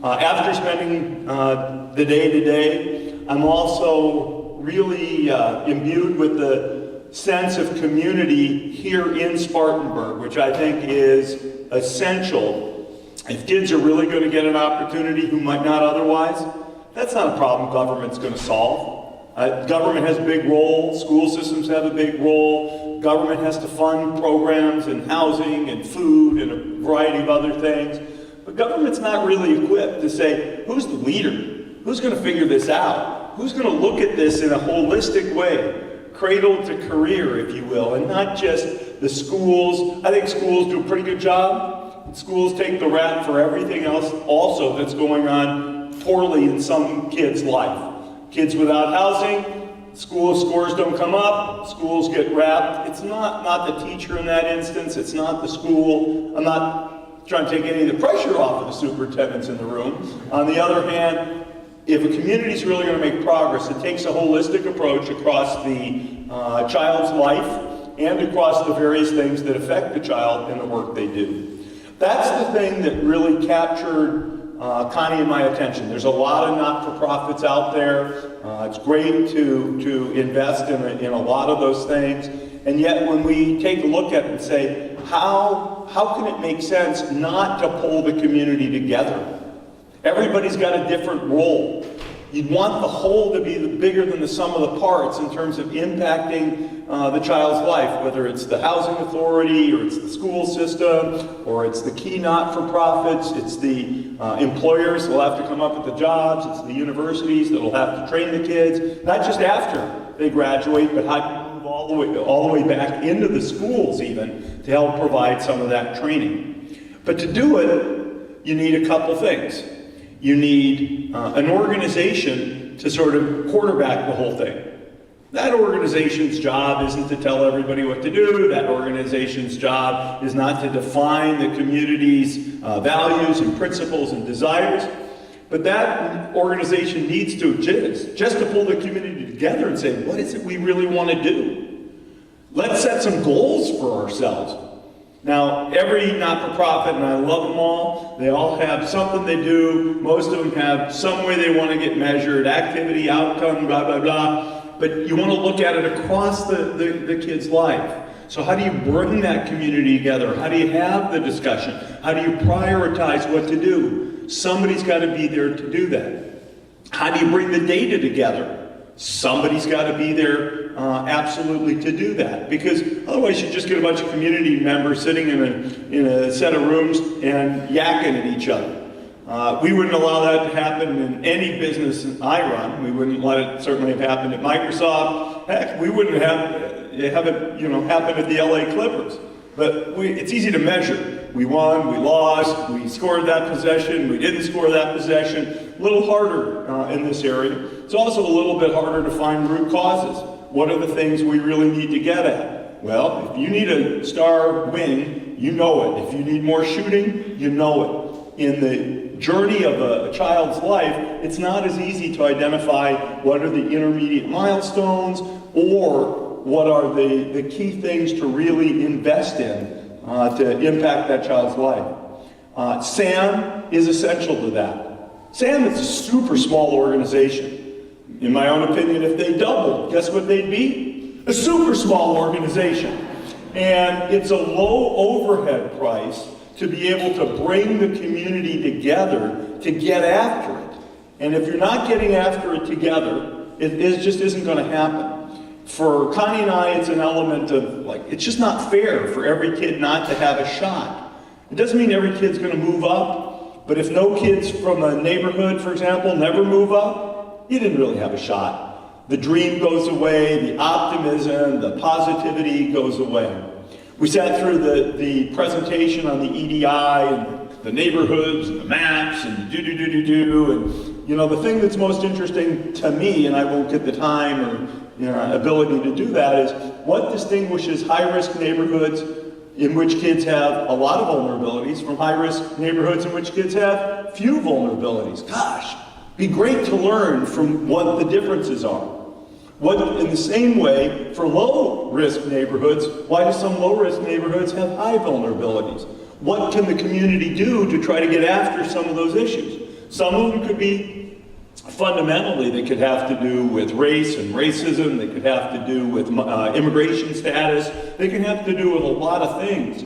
After spending the day today, I'm also really imbued with the sense of community here in Spartanburg, which I think is essential. If kids are really going to get an opportunity who might not otherwise, that's not a problem government's going to solve. Government has a big role, school systems have a big role, government has to fund programs and housing and food and a variety of other things. But government's not really equipped to say, who's the leader? Who's going to figure this out? Who's going to look at this in a holistic way? Cradle to career, if you will, and not just the schools. I think schools do a pretty good job. Schools take the rap for everything else also that's going on poorly in some kids' life. Kids without housing, school scores don't come up, schools get wrapped. It's not the teacher in that instance, it's not the school. I'm not trying to take any of the pressure off of the superintendents in the room. On the other hand, if a community is really going to make progress, it takes a holistic approach across the child's life and across the various things that affect the child in the work they do. That's the thing that really captured Connie and my attention. There's a lot of not-for-profits out there. It's great to invest in a lot of those things. And yet when we take a look at it and say, how can it make sense not to pull the community together? Everybody's got a different role. You'd want the whole to be bigger than the sum of the parts in terms of impacting the child's life, whether it's the housing authority, or it's the school system, or it's the key not-for-profits, it's the employers that'll have to come up with the jobs, it's the universities that'll have to train the kids, not just after they graduate, but how do you move all the way back into the schools even to help provide some of that training. But to do it, you need a couple things. You need an organization to sort of quarterback the whole thing. That organization's job isn't to tell everybody what to do. That organization's job is not to define the community's values and principles and desires. But that organization needs to exist just to pull the community together and say, what is it we really want to do? Let's set some goals for ourselves. Now, every not-for-profit, and I love them all, they all have something they do. Most of them have some way they want to get measured, activity, outcome, blah, blah, blah. But you want to look at it across the kid's life. So how do you bring that community together? How do you have the discussion? How do you prioritize what to do? Somebody's got to be there to do that. How do you bring the data together? Somebody's got to be there absolutely to do that, because otherwise you just get a bunch of community members sitting in a set of rooms and yakking at each other. We wouldn't allow that to happen in any business I run. We wouldn't let it certainly have happened at Microsoft. Heck, we wouldn't have it happen at the LA Clippers. But it's easy to measure. We won, we lost, we scored that possession, we didn't score that possession. A little harder in this area. It's also a little bit harder to find root causes. What are the things we really need to get at? Well, if you need a star wing, you know it. If you need more shooting, you know it. In the journey of a child's life, it's not as easy to identify what are the intermediate milestones or what are the key things to really invest in to impact that child's life. SAM is essential to that. SAM is a super small organization. In my own opinion, if they doubled, guess what they'd be? A super small organization. And it's a low overhead price to be able to bring the community together to get after it. And if you're not getting after it together, it just isn't going to happen. For Connie and I, it's an element of, it's just not fair for every kid not to have a shot. It doesn't mean every kid's going to move up, but if no kids from a neighborhood, for example, never move up, you didn't really have a shot. The dream goes away, the optimism, the positivity goes away. We sat through the presentation on the EDI and the neighborhoods and the maps and do-do-do-do-do, and the thing that's most interesting to me, and I won't get the time or ability to do that, is what distinguishes high-risk neighborhoods in which kids have a lot of vulnerabilities from high-risk neighborhoods in which kids have few vulnerabilities. Gosh, it'd be great to learn from what the differences are. In the same way, for low-risk neighborhoods, why do some low-risk neighborhoods have high vulnerabilities? What can the community do to try to get after some of those issues? Some of them could be fundamentally, they could have to do with race and racism, they could have to do with immigration status, they can have to do with a lot of things.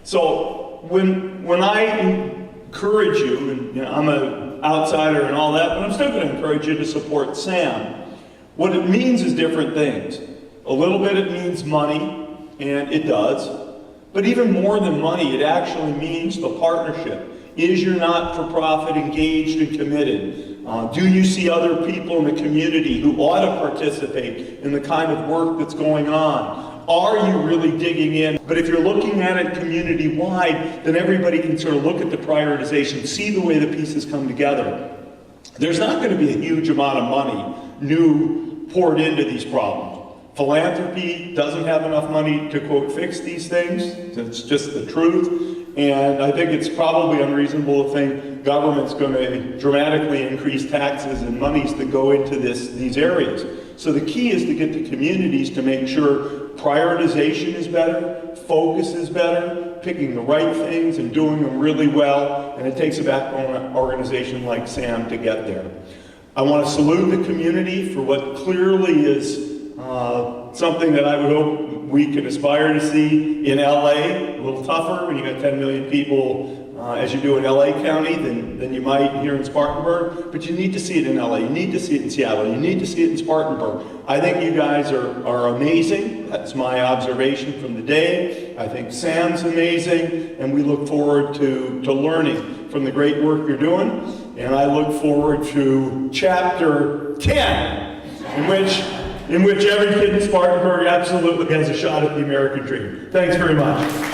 So when I encourage you, and you know, I'm an outsider and all that, but I'm still going to encourage you to support Sam. What it means is different things. A little bit it means money, and it does. But even more than money, it actually means the partnership. Is your not-for-profit engaged and committed? Do you see other people in the community who ought to participate in the kind of work that's going on? Are you really digging in? But if you're looking at it community-wide, then everybody can sort of look at the prioritization, see the way the pieces come together. There's not going to be a huge amount of money new poured into these problems. Philanthropy doesn't have enough money to, quote, fix these things. It's just the truth. And I think it's probably unreasonable to think government's going to dramatically increase taxes and monies that go into these areas. So the key is to get the communities to make sure prioritization is better, focus is better, picking the right things and doing them really well, and it takes a backbone organization like SAM to get there. I want to salute the community for what clearly is something that I would hope we can aspire to see in LA. A little tougher when you got 10 million people as you do in LA County than you might here in Spartanburg, but you need to see it in LA, you need to see it in Seattle, you need to see it in Spartanburg. I think you guys are amazing. That's my observation from the day. I think Sam's amazing, and we look forward to learning from the great work you're doing, and I look forward to chapter 10, in which every kid in Spartanburg absolutely has a shot at the American dream. Thanks very much.